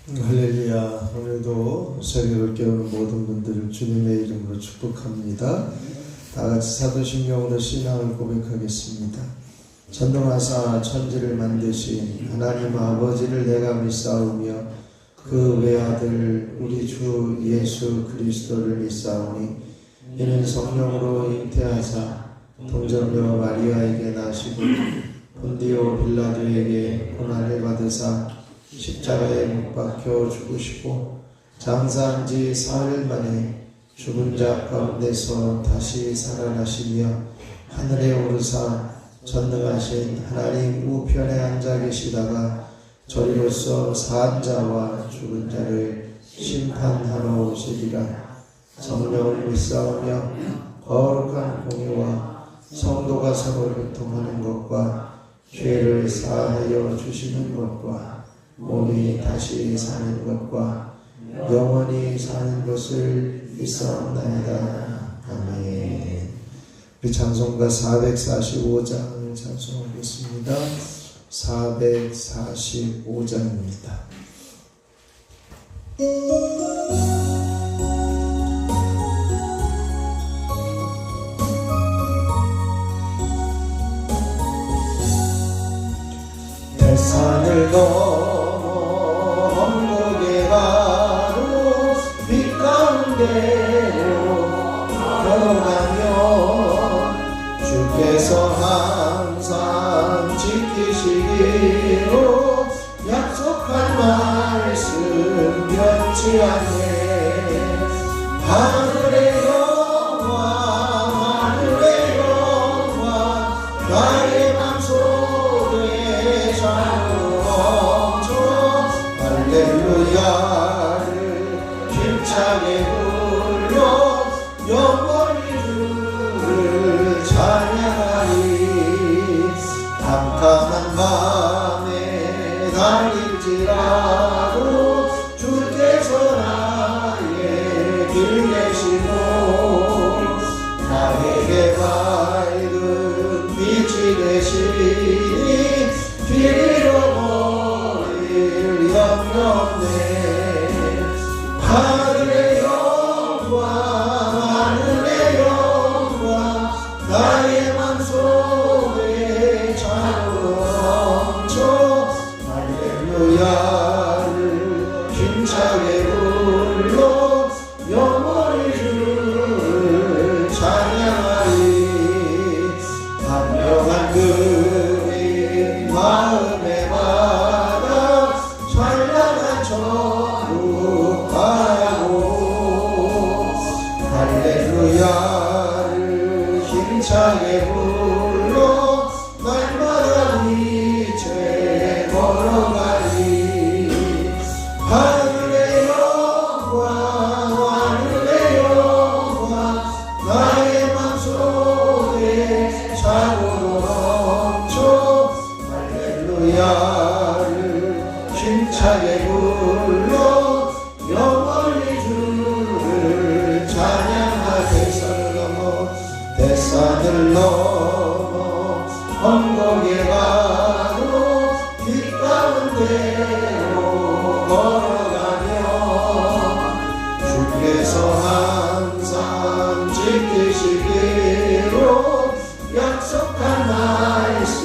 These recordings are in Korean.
할렐루야. 오늘도 새벽을 깨우는 모든 분들을 주님의 이름으로 축복합니다. 다같이 사도신경으로 신앙을 고백하겠습니다. 전능하사 천지를 만드신 하나님 아버지를 내가 믿사오며 그 외아들 우리 주 예수 그리스도를 믿사오니 이는 성령으로 잉태하사 동정녀 마리아에게 나시고 본디오 빌라도에게 고난을 받으사 십자가에 못 박혀 죽으시고 장사한 지 사흘 만에 죽은 자 가운데서 다시 살아나시며 하늘에 오르사 전능하신 하나님 우편에 앉아 계시다가 저리로서 산 자와 죽은 자를 심판하러 오시리라. 성령을 믿사오며 거룩한 공의와 성도가 서로 교통하는 것과 죄를 사하여 주시는 것과 몸이 다시 사는 것과 영원히 사는 것을 믿사옵나이다. 아멘. 우리 찬송가 445장 찬송하겠습니다. 445장입니다. 산을 넘어 언덕에 가도 빛 가운데로 걸어가면 주께서 항상 지키시기로 약속한 말씀 변치 않네. 하늘의 영광 하늘의 영광 나의 맘속에 멈춰 할렐루야를 힘차게 불러 영원히 주를 찬양하리. 캄캄한 밤에 달릴지라도 주께서 나의 길 계시고 나에게 밝은 빛이 되시니 길 잃어버릴 염려 없네. 하늘의 영광 하늘의 영광 나의 맘속에 차고 넘쳐 할렐루야를 힘차게 불러 영원히 주를 찬양하리. 분명한 그림 마음에 받아 찬란한 천국 가고 할렐루야를 힘차게 불러 날마다 빛에 걸어가리. 하늘의 영광 하늘의 영광 나의 맘속에 차고 넘쳐 할렐루야를 힘차게 불러 영원히 주를 찬양하리. 대산을 넘어 언덕에 가도 빛 가운데로 걸어가며 주께서 항상 지키시기로 약속한 말씀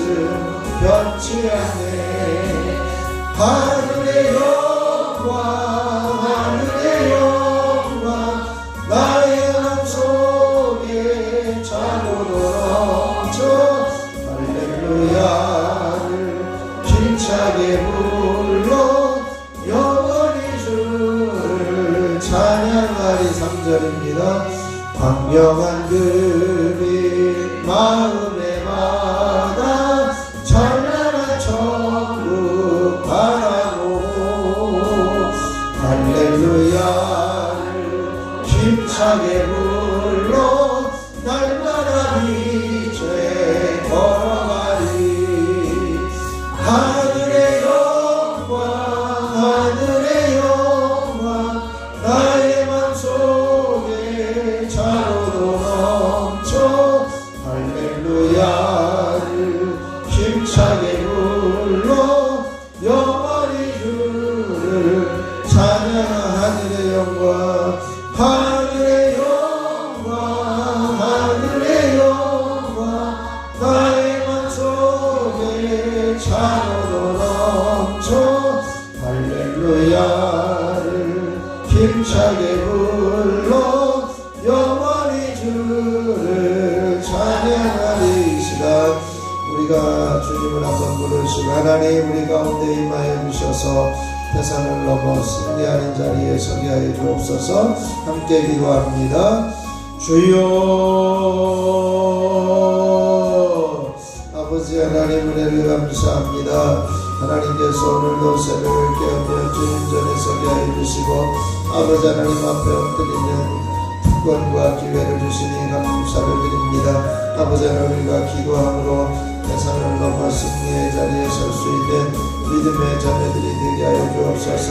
변치 않네. 하늘의 영광 하늘의 영광 나의 맘속에 차고도 넘쳐 할렐루야를 힘차게 불러 영원히 주를 찬양하리. 3절입니다. 광명한 그빛 마음에 받아 찬란한 천국 바라고 할렐루야를 힘차게 불러 날마다 빛에 걸어가리. 하늘의 영광 하늘의 영광 나의 맘속에 차고도 넘쳐 할렐루야를 힘차게 불러 영원히 주를 할렐루야를 힘차게 불러 영원히 주를 찬양하리. 이 시간 우리가 주님을 한번 부르시고 하나님 우리 가운데 임하여 주셔서 태산을 넘어 승리하는 자리에 서게 하여 주옵소서. 함께 기도합니다. 주여 아버지 하나님 은혜를 감사합니다. 하나님께서 오늘도 새벽을 깨우며 주님 전에 서게 하여 주시고 아버지 하나님 앞에 엎드리는 특권과 기회를 주시니 감사를 드립니다. 아버지 하나님 우리가 기도함으로 태산을 넘어 승리의 자리에 설 수 있는 믿음의 자녀들이 되게 하여 주옵소서.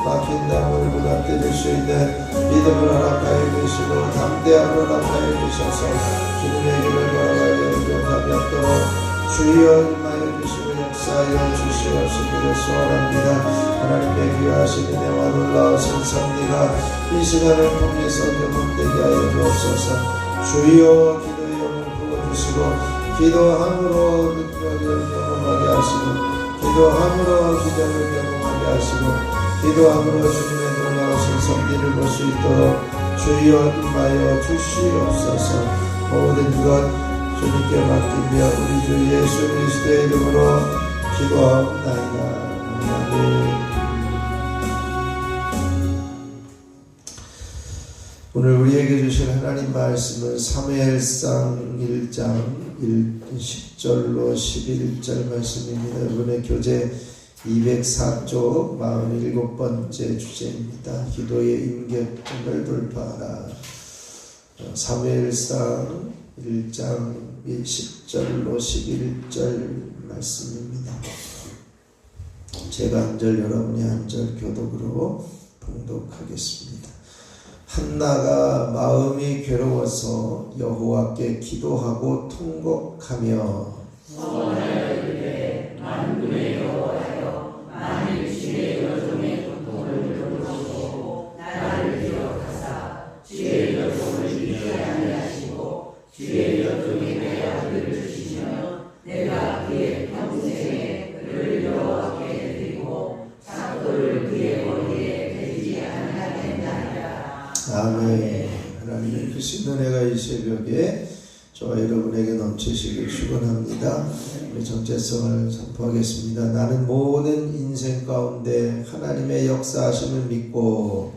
막힌 나무를 무너뜨릴 수 있는 믿음을 허락하여 주시고 담대함을 허락하여 주셔서 주님의 길을 걸어가게 용감이 없도록 주여 임하여 주시고 역사하여 주시옵시기를 소원합니다. 하나님의 귀하신 은혜와 놀라우신 섭리가 이 시간을 통해서 경험되게 하여 주옵소서. 주여 기도의 영을 부어주시고 기도함으로 능력을 경험하게 하시고 기도함으로 기적을 경험하게 하시고 기도함으로 주님의 놀라우신 섭리를 볼 수 있도록 주여 임하여 주시옵소서. 모든 것 주님께 맡기며 우리 주 예수 그리스도의 이름으로 기도하옵나이다. 아멘. 오늘 우리에게 주신 하나님 말씀은 사무엘상 1장 10절로 11절 말씀입니다. 여러분의 교재 204쪽 47번째 주제입니다. 기도의 임계점을 돌파하라. 사무엘상 1장 10절로 11절 말씀입니다. 제가 한 절 여러분이 한 절 교독으로 봉독하겠습니다. 한나가 마음이 괴로워서 여호와께 기도하고 통곡하며 소원을 위해 만군의 여호와여 만일 주의 여종의 고통을 들어주시고 나를 기억하사 주의 여종을 잊지 아니하시고 주의 여종의 내 아들을 주시면 내가 그의 평생에 그를 여호와께 드리고 작도를 그의 머리에 대지 아니하겠나이다. 아멘. 하나님의 크신 은혜가 이 새벽에 저와 여러분에게 넘치시길 축원합니다. 우리 정체성을 선포하겠습니다. 나는 모든 인생 가운데 하나님의 역사하심을 믿고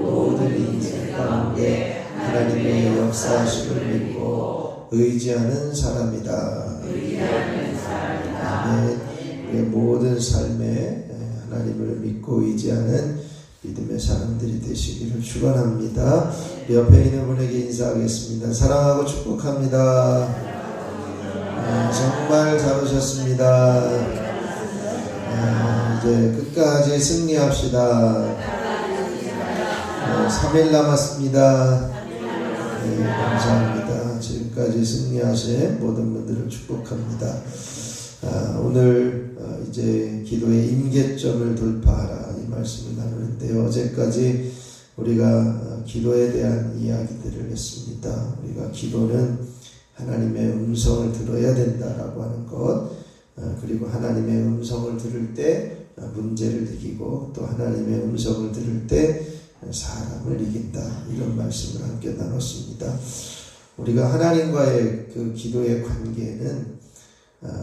모든 인생 가운데 하나님의 역사하심을 믿고 의지하는 사람이다. 아멘. 우리의 모든 삶에 하나님을 믿고 의지하는 믿음의 사람들이 되시기를 축원합니다. 옆에 있는 분에게 인사하겠습니다. 사랑하고 축복합니다. 정말 잘 오셨습니다. 이제 끝까지 승리합시다. 3일 남았습니다. 감사합니다. 지금까지 승리하신 모든 분들을 축복합니다. 오늘 이제 기도의 임계점을 돌파하라 이 말씀을 나누는데요. 어제까지 우리가 기도에 대한 이야기들을 했습니다. 우리가 기도는 하나님의 음성을 들어야 된다라고 하는 것, 그리고 하나님의 음성을 들을 때 문제를 이기고 또 하나님의 음성을 들을 때 사람을 이긴다, 이런 말씀을 함께 나눴습니다. 우리가 하나님과의 그 기도의 관계는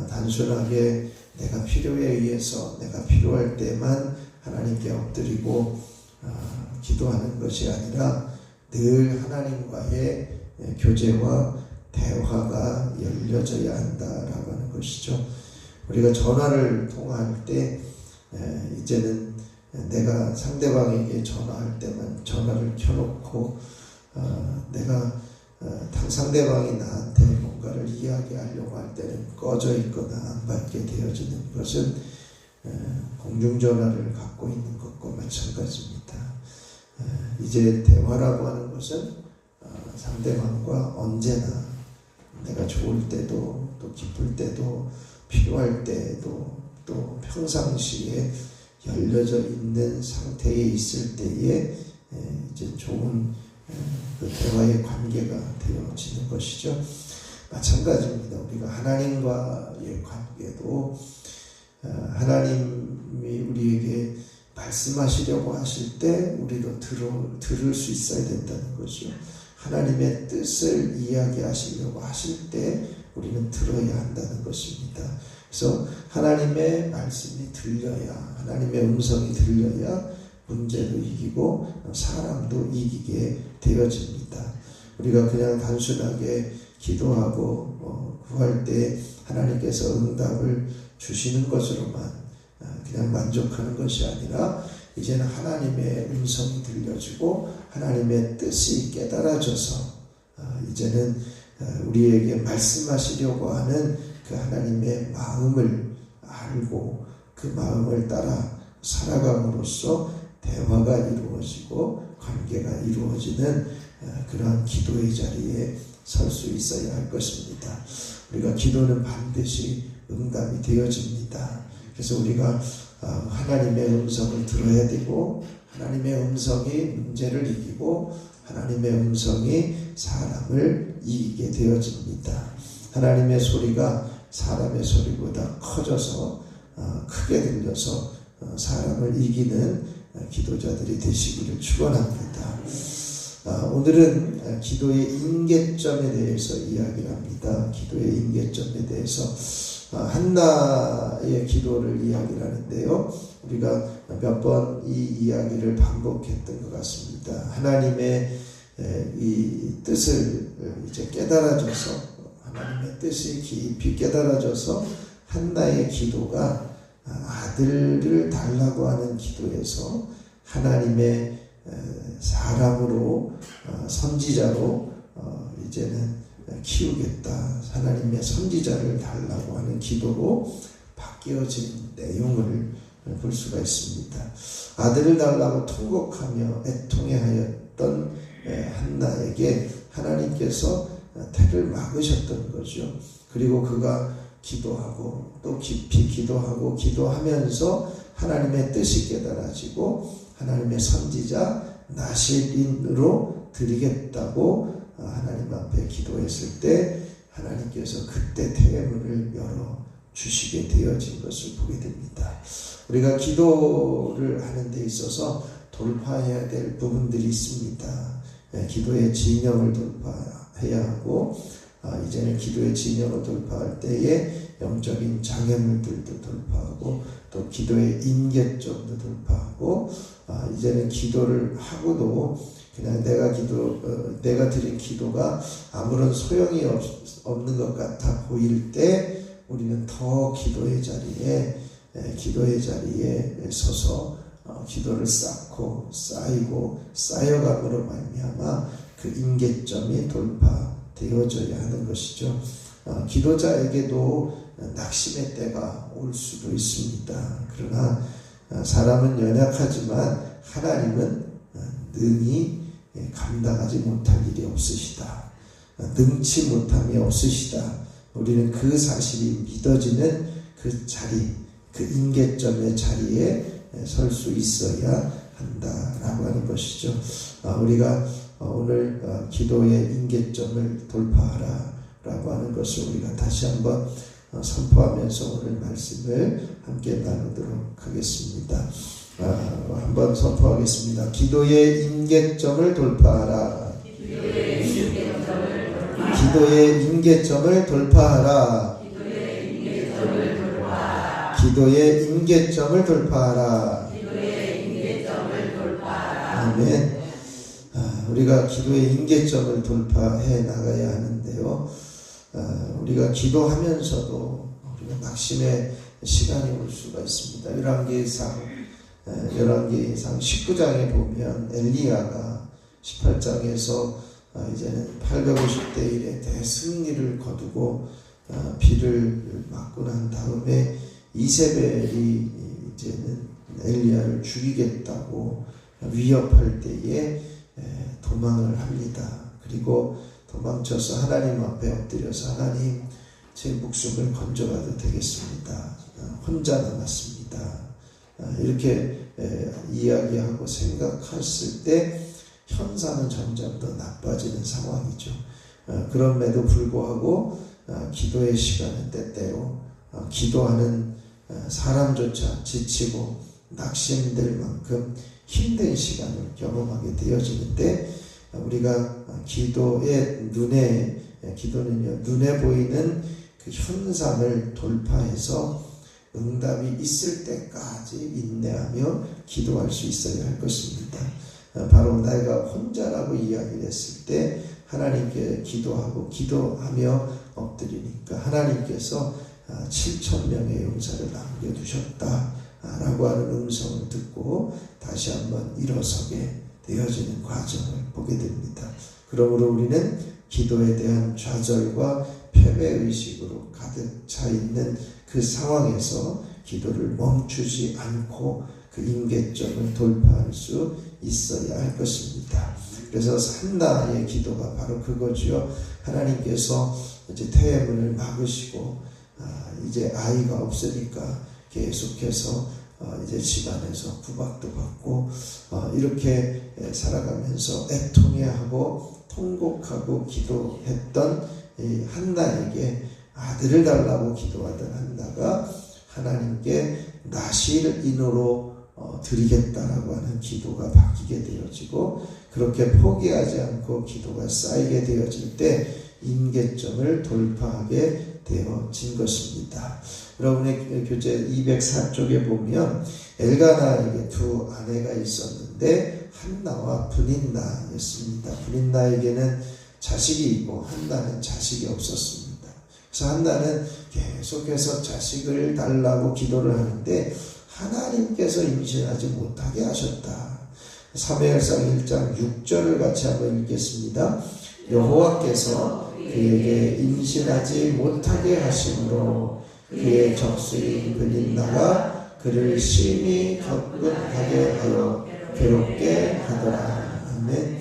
단순하게 내가 필요에 의해서 내가 필요할 때만 하나님께 엎드리고 기도하는 것이 아니라 늘 하나님과의 교제와 대화가 열려져야 한다라고 하는 것이죠. 우리가 전화를 통화할 때 이제는 내가 상대방에게 전화할 때만 전화를 켜놓고 내가 상대방이 나한테 뭔가를 이야기하려고 할 때는 꺼져 있거나 안 받게 되어지는 것은 공중전화를 갖고 있는 것과 마찬가지입니다. 이제 대화라고 하는 것은 상대방과 언제나 내가 좋을 때도 또 기쁠 때도 필요할 때도 또 평상시에 열려져 있는 상태에 있을 때에 이제 좋은 그 대화의 관계가 되어지는 것이죠. 마찬가지입니다. 우리가 하나님과의 관계도 하나님이 우리에게 말씀하시려고 하실 때 우리도 들을 수 있어야 된다는 거죠. 하나님의 뜻을 이야기하시려고 하실 때 우리는 들어야 한다는 것입니다. 그래서 하나님의 말씀이 들려야, 하나님의 음성이 들려야 문제도 이기고 사람도 이기게 되어집니다. 우리가 그냥 단순하게 기도하고 구할 때 하나님께서 응답을 주시는 것으로만 그냥 만족하는 것이 아니라 이제는 하나님의 음성이 들려지고 하나님의 뜻이 깨달아져서 이제는 우리에게 말씀하시려고 하는 그 하나님의 마음을 알고 그 마음을 따라 살아감으로써 대화가 이루어지고 관계가 이루어지는 그러한 기도의 자리에 설 수 있어야 할 것입니다. 우리가 기도는 반드시 응답이 되어집니다. 그래서 우리가 하나님의 음성을 들어야 되고 하나님의 음성이 문제를 이기고 하나님의 음성이 사람을 이기게 되어집니다. 하나님의 소리가 사람의 소리보다 커져서 크게 들려서 사람을 이기는 기도자들이 되시기를 축원합니다. 오늘은 기도의 임계점에 대해서 이야기를 합니다. 기도의 임계점에 대해서 한나의 기도를 이야기를 하는데요. 우리가 몇 번 이 이야기를 반복했던 것 같습니다. 하나님의 이 뜻을 이제 깨달아져서 하나님의 뜻이 깊이 깨달아져서 한나의 기도가 아들을 달라고 하는 기도에서 하나님의 사람으로 선지자로 이제는 키우겠다. 하나님의 선지자를 달라고 하는 기도로 바뀌어진 내용을 볼 수가 있습니다. 아들을 달라고 통곡하며 애통해하였던 한나에게 하나님께서 태를 막으셨던 거죠. 그리고 그가 기도하고 또 깊이 기도하고 기도하면서 하나님의 뜻이 깨달아지고 하나님의 선지자 나실인으로 드리겠다고 하나님 앞에 기도했을 때 하나님께서 그때 태문을 열어 주시게 되어진 것을 보게 됩니다. 우리가 기도를 하는 데 있어서 돌파해야 될 부분들이 있습니다. 기도의 진영을 돌파해야 하고 이제는 기도의 진영을 돌파할 때에 영적인 장애물들도 돌파하고 또 기도의 임계점도 돌파하고 이제는 기도를 하고도 그냥 내가 드린 기도가 아무런 소용이 없는 것 같아 보일 때 우리는 더 기도의 자리에 서서 기도를 쌓고 쌓이고 쌓여감으로 말미암아 그 임계점이 돌파되어져야 하는 것이죠. 기도자에게도 낙심의 때가 올 수도 있습니다. 그러나 사람은 연약하지만 하나님은 능히 감당하지 못할 일이 없으시다. 능치 못함이 없으시다. 우리는 그 사실이 믿어지는 그 자리, 그 임계점의 자리에 설 수 있어야 한다라고 하는 것이죠. 우리가 오늘 기도의 임계점을 돌파하라 라고 하는 것을 우리가 다시 한번 선포하면서 오늘 말씀을 함께 나누도록 하겠습니다. 한번 선포하겠습니다. 기도의 임계점을 돌파하라. 기도의 임계점을 돌파하라. 기도의 임계점을 돌파하라. 아멘. 우리가 기도의 임계점을 돌파해 나가야 하는데요. 우리가 기도하면서도 우리가 낙심의 시간이 올 수가 있습니다. 열왕기상 19장에 보면 엘리야가 18장에서 이제는 850대 1의 대승리를 거두고 비를 맞고 난 다음에 이세벨이 이제는 엘리야를 죽이겠다고 위협할 때에 도망을 합니다. 그리고 도망쳐서 하나님 앞에 엎드려서 하나님 제 목숨을 건져가도 되겠습니다. 혼자 남았습니다. 이렇게 이야기하고 생각했을 때 현상은 점점 더 나빠지는 상황이죠. 그럼에도 불구하고 기도의 시간은 때때로 기도하는 사람조차 지치고 낙심될 만큼 힘든 시간을 경험하게 되어지는데, 우리가 기도는요, 눈에 보이는 그 현상을 돌파해서 응답이 있을 때까지 인내하며 기도할 수 있어야 할 것입니다. 바로 내가 혼자라고 이야기를 했을 때 하나님께 기도하며 엎드리니까 하나님께서 7,000명의 용사를 남겨두셨다라고 하는 음성을 듣고 다시 한번 일어서게 되어지는 과정을 보게 됩니다. 그러므로 우리는 기도에 대한 좌절과 패배의식으로 가득 차 있는 그 상황에서 기도를 멈추지 않고 그 임계점을 돌파할 수 있어야 할 것입니다. 그래서 한나의 기도가 바로 그거죠. 하나님께서 이제 태문을 막으시고 이제 아이가 없으니까 계속해서 이제 집안에서 구박도 받고 이렇게 살아가면서 애통해하고 통곡하고 기도했던 이 한나에게 아들을 달라고 기도하던 한나가 하나님께 나시를 인으로 드리겠다라고 하는 기도가 바뀌게 되어지고, 그렇게 포기하지 않고 기도가 쌓이게 되어질 때 임계점을 돌파하게 되어진 것입니다. 여러분의 교재 204쪽에 보면 엘가나에게 두 아내가 있었는데 한나와 브닌나였습니다. 브닌나에게는 자식이 있고 한나는 자식이 없었습니다. 그래서 한나는 계속해서 자식을 달라고 기도를 하는데 하나님께서 임신하지 못하게 하셨다. 사무엘상 1장 6절을 같이 한번 읽겠습니다. 여호와께서 그에게 임신하지 못하게 하심으로 그의 적수인 브닌나가 그를 심히 격분하게 하여 괴롭게 하더라. 아멘.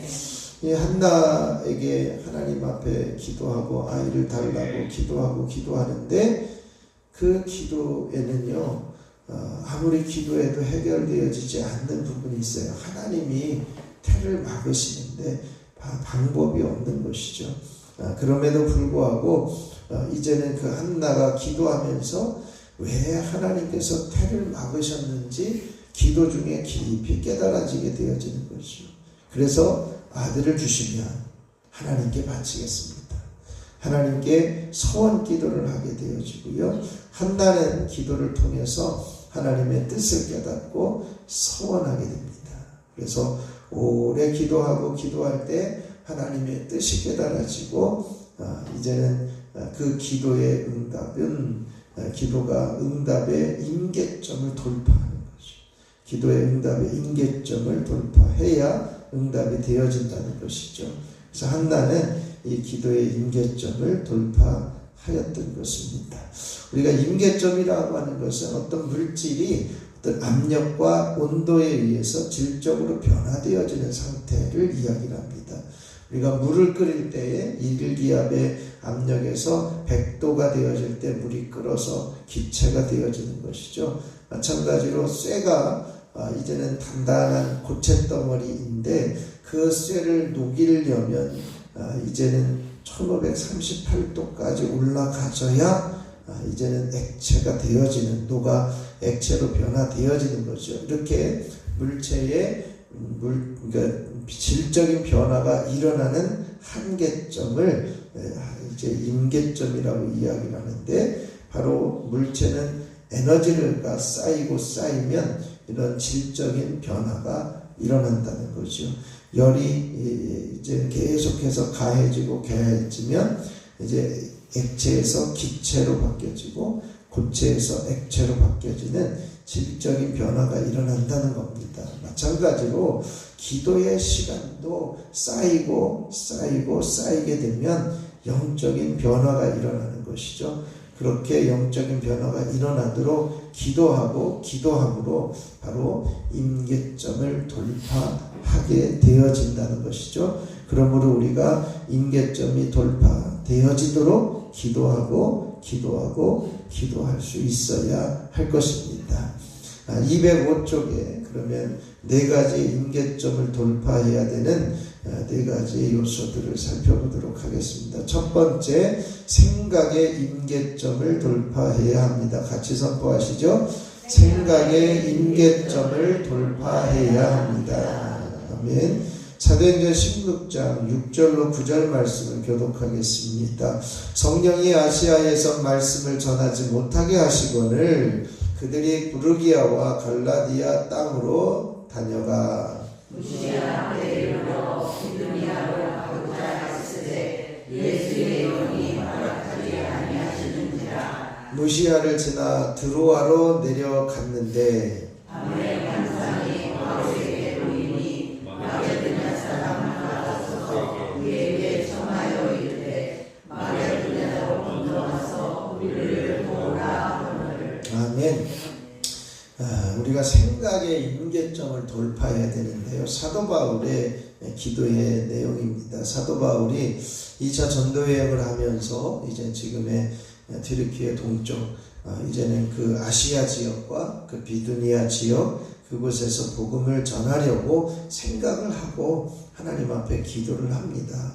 이 한나에게 하나님 앞에 기도하고 아이를 달라고 기도하는데 그 기도에는요, 아무리 기도해도 해결되어지지 않는 부분이 있어요. 하나님이 태를 막으시는데 방법이 없는 것이죠. 그럼에도 불구하고 이제는 그 한나가 기도하면서 왜 하나님께서 태를 막으셨는지 기도 중에 깊이 깨달아지게 되어지는 것이죠. 그래서 아들을 주시면 하나님께 바치겠습니다. 하나님께 서원 기도를 하게 되어지고요. 한나는 기도를 통해서 하나님의 뜻을 깨닫고 서원하게 됩니다. 그래서 오래 기도할 때 하나님의 뜻이 깨달아지고 이제는 그 기도의 기도가 응답의 임계점을 돌파하는 거죠. 기도의 응답의 임계점을 돌파해야 응답이 되어진다는 것이죠. 그래서 한나는 이 기도의 임계점을 돌파하였던 것입니다. 우리가 임계점이라고 하는 것은 어떤 물질이 어떤 압력과 온도에 의해서 질적으로 변화되어지는 상태를 이야기합니다. 우리가 물을 끓일 때에 1기압의 압력에서 100도가 되어질 때 물이 끓어서 기체가 되어지는 것이죠. 마찬가지로 쇠가 이제는 단단한 고체덩어리인데 그 쇠를 녹이려면 이제는 1538도까지 올라가져야 이제는 액체가 되어지는, 녹아 액체로 변화되어지는 거죠. 이렇게 물체의 그러니까 질적인 변화가 일어나는 한계점을 이제 임계점이라고 이야기를 하는데, 바로 물체는 에너지가 쌓이면 이런 질적인 변화가 일어난다는 거죠. 열이 이제 계속해서 가해지면 이제 액체에서 기체로 바뀌어지고 고체에서 액체로 바뀌어지는 질적인 변화가 일어난다는 겁니다. 마찬가지로 기도의 시간도 쌓이게 되면 영적인 변화가 일어나는 것이죠. 그렇게 영적인 변화가 일어나도록 기도함으로 바로 임계점을 돌파하게 되어진다는 것이죠. 그러므로 우리가 임계점이 돌파되어지도록 기도할 수 있어야 할 것입니다. 205쪽에 그러면 4가지 임계점을 돌파해야 되는 4가지 요소들을 살펴보도록 하겠습니다. 첫 번째, 생각의 임계점을 돌파해야 합니다. 같이 선포하시죠. 생각의 임계점을 돌파해야 합니다. 아멘. 사도행전 16장 6절로 9절 말씀을 교독하겠습니다. 성령이 아시아에서 말씀을 전하지 못하게 하시거늘 그들이 부르기아와 갈라디아 땅으로 다녀가 무시아에 이르러 비두니아로 가고자 하시되 예수의 영이 허락하지 아니하시는지라. 무시아를 지나 드로아로 내려갔는데 아무의 환상이 바울에게 보이니 마게도냐 사람 하나가 서서 그에게 청하여 이르되 마게도냐로 건너와서 우리를 도우라 하거늘. 아멘. 우리가 생각의 임계점을 돌파해야 되는데요. 사도 바울의 기도의 내용입니다. 사도 바울이 2차 전도여행을 하면서 이제 지금의 튀르키예 동쪽, 이제는 그 아시아 지역과 그 비두니아 지역 그곳에서 복음을 전하려고 생각을 하고 하나님 앞에 기도를 합니다.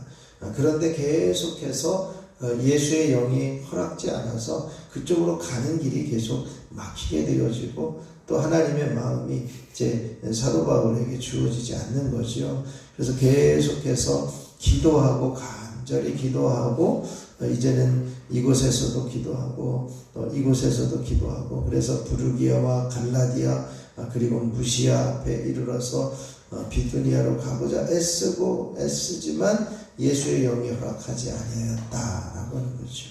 그런데 계속해서 예수의 영이 허락지 않아서 그쪽으로 가는 길이 계속 막히게 되어지고 또 하나님의 마음이 이제 사도 바울에게 주어지지 않는 거죠. 그래서 계속해서 기도하고 간절히 기도하고 이제는 이곳에서도 기도하고 또 이곳에서도 기도하고 그래서 부르기아와 갈라디아 그리고 무시아 앞에 이르러서 비두니아로 가고자 애쓰지만 예수의 영이 허락하지 아니하였다라고 하는 거죠.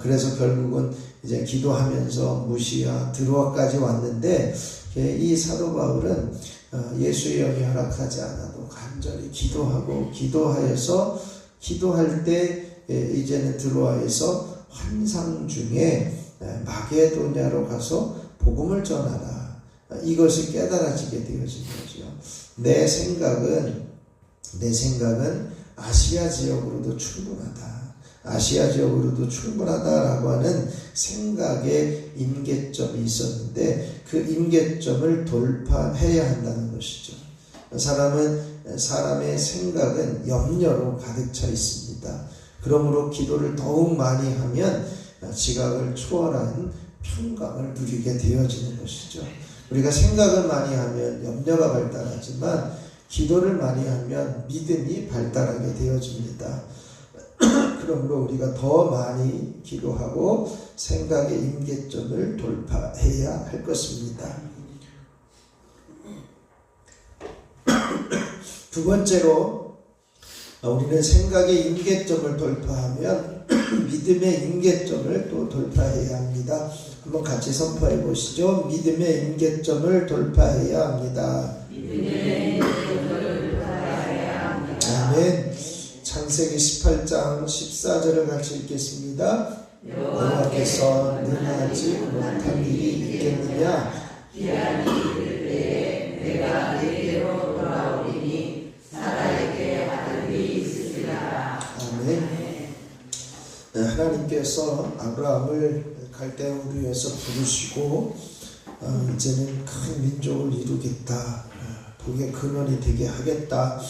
그래서 결국은 이제 기도하면서 무시아 드로아까지 왔는데 이 사도 바울은 예수의 영이 허락하지 않아도 간절히 기도하고 기도하여서 기도할 때 이제는 드로아에서 환상 중에 마게도냐로 가서 복음을 전하라. 이것이 깨달아지게 되어진 거죠. 내 생각은 아시아 지역으로도 충분하다. 아시아 지역으로도 충분하다라고 하는 생각의 임계점이 있었는데 그 임계점을 돌파해야 한다는 것이죠. 사람의 생각은 염려로 가득 차 있습니다. 그러므로 기도를 더욱 많이 하면 지각을 초월한 평강을 누리게 되어지는 것이죠. 우리가 생각을 많이 하면 염려가 발달하지만 기도를 많이 하면 믿음이 발달하게 되어집니다. 그러므로 우리가 더 많이 기도하고 생각의 임계점을 돌파해야 할 것입니다. 두 번째로 우리는 생각의 임계점을 돌파하면 믿음의 임계점을 또 돌파해야 합니다. 한번 같이 선포해 보시죠. 믿음의 임계점을 돌파해야 합니다. 아멘. 창세기 18장 14절을 같이 읽겠습니다. 여호와께서 능하지 못한 일이 있겠느냐? 기한이 이를 때에 내가 내게로 돌아오리니 사라에게 아들이 있으리라. 아멘. 하나님께서 아브라함을 갈대아 우르에서 부르시고 이제는 큰 민족을 이루겠다. 복의 근원이 되게 하겠다.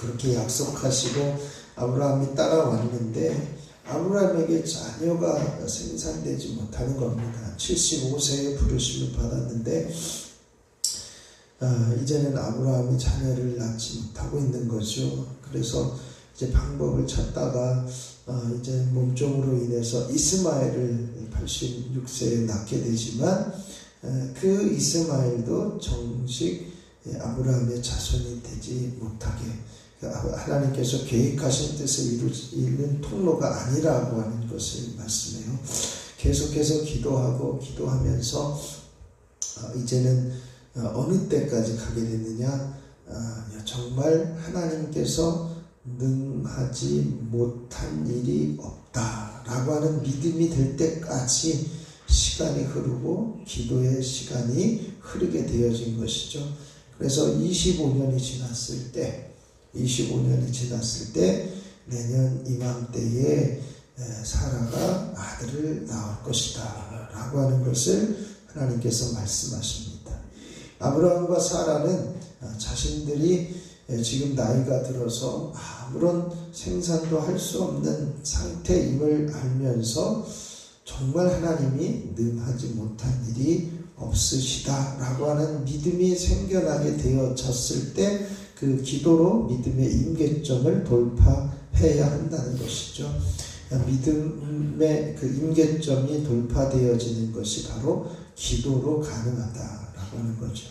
그렇게 약속하시고 아브라함이 따라왔는데 아브라함에게 자녀가 생산되지 못하는 겁니다. 75세에 부르심을 받았는데 이제는 아브라함이 자녀를 낳지 못하고 있는 거죠. 그래서 이제 방법을 찾다가 이제 몸종으로 인해서 이스마엘을 86세에 낳게 되지만 그 이스마엘도 정식 아브라함의 자손이 되지 못하게 하나님께서 계획하신 뜻을 이루는 통로가 아니라고 하는 것을 말씀해요. 계속해서 기도하면서 이제는 어느 때까지 가게 됐느냐? 정말 하나님께서 능하지 못한 일이 없다라고 하는 믿음이 될 때까지 시간이 흐르고 기도의 시간이 흐르게 되어진 것이죠. 그래서 25년이 지났을 때 내년 이맘때에 사라가 아들을 낳을 것이다 라고 하는 것을 하나님께서 말씀하십니다. 아브라함과 사라는 자신들이 지금 나이가 들어서 아무런 생산도 할 수 없는 상태임을 알면서 정말 하나님이 능하지 못한 일이 없으시다라고 하는 믿음이 생겨나게 되어졌을 때 그 기도로 믿음의 임계점을 돌파해야 한다는 것이죠. 믿음의 그 임계점이 돌파되어지는 것이 바로 기도로 가능하다라고 하는 거죠.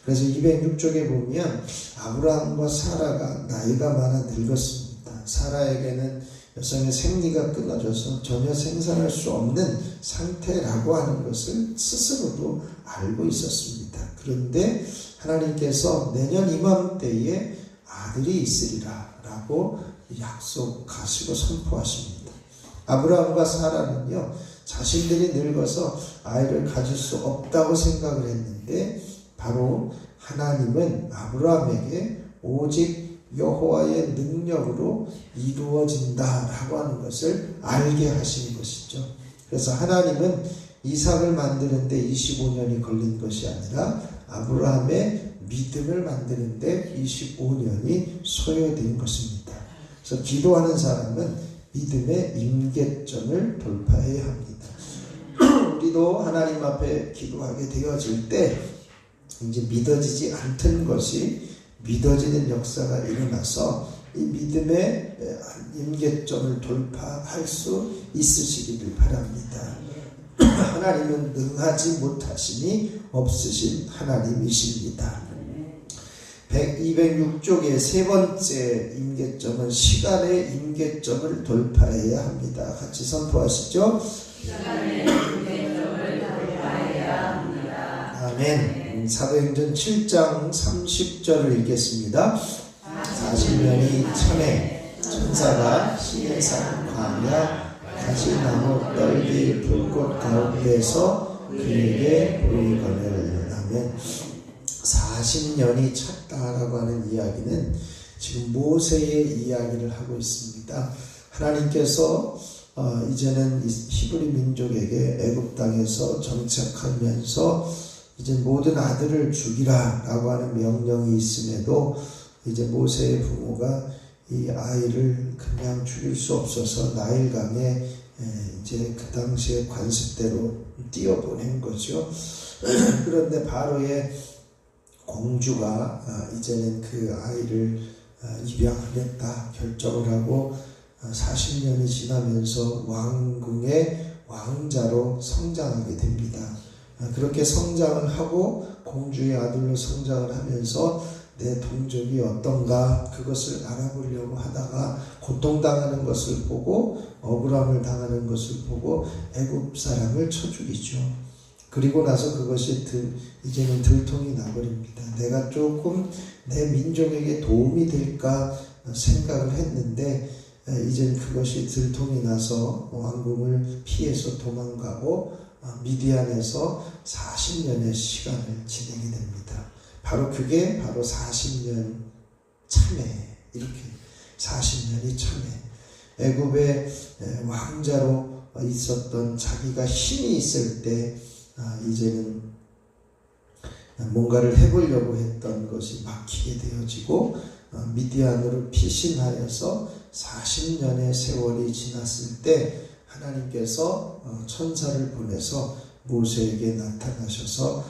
그래서 206쪽에 보면 아브라함과 사라가 나이가 많아 늙었습니다. 사라에게는 여성의 생리가 끊어져서 전혀 생산할 수 없는 상태라고 하는 것을 스스로도 알고 있었습니다. 그런데 하나님께서 내년 이맘때에 아들이 있으리라 라고 약속하시고 선포하십니다. 아브라함과 사라는요, 자신들이 늙어서 아이를 가질 수 없다고 생각을 했는데 바로 하나님은 아브라함에게 오직 여호와의 능력으로 이루어진다라고 하는 것을 알게 하신 것이죠. 그래서 하나님은 이삭을 만드는데 25년이 걸린 것이 아니라 아브라함의 믿음을 만드는데 25년이 소요된 것입니다. 그래서 기도하는 사람은 믿음의 임계점을 돌파해야 합니다. 우리도 하나님 앞에 기도하게 되어질 때 이제 믿어지지 않던 것이 믿어지는 역사가 일어나서 이 믿음의 임계점을 돌파할 수 있으시기를 바랍니다. 하나님은 능하지 못하심이 없으신 하나님이십니다. 206쪽의 세 번째 임계점은 시간의 임계점을 돌파해야 합니다. 같이 선포하시죠. 시간의 임계점을 돌파해야 합니다. 아멘. 사도행전 7장 30절을 읽겠습니다. 40년이 참에 천사가 시내산 광야 가시나무 떨기 불꽃 가운데서 그에게 보이거늘. 아멘. 40년이 찼다라고 하는 이야기는 지금 모세의 이야기를 하고 있습니다. 하나님께서 이제는 히브리 민족에게 애굽 땅에서 정착하면서 이제 모든 아들을 죽이라라고 하는 명령이 있음에도 이제 모세의 부모가 이 아이를 그냥 죽일 수 없어서 나일강에 이제 그 당시의 관습대로 띄어보낸 거죠. 그런데 바로의 공주가 이제는 그 아이를 입양하겠다 결정을 하고 40년이 지나면서 왕궁의 왕자로 성장하게 됩니다. 그렇게 성장을 하고 공주의 아들로 성장을 하면서 내 동족이 어떤가 그것을 알아보려고 하다가 고통당하는 것을 보고 억울함을 당하는 것을 보고 애굽 사람을 쳐 죽이죠. 그리고 나서 그것이 이제는 들통이 나버립니다. 내가 조금 내 민족에게 도움이 될까 생각을 했는데 이제는 그것이 들통이 나서 왕궁을 피해서 도망가고 미디안에서 40년의 시간을 지내게 됩니다. 바로 그게 바로 40년 참회, 이렇게 40년이 참회. 애굽의 왕자로 있었던 자기가 힘이 있을 때 이제는 뭔가를 해보려고 했던 것이 막히게 되어지고 미디안으로 피신하여서 40년의 세월이 지났을 때 하나님께서 천사를 보내서 모세에게 나타나셔서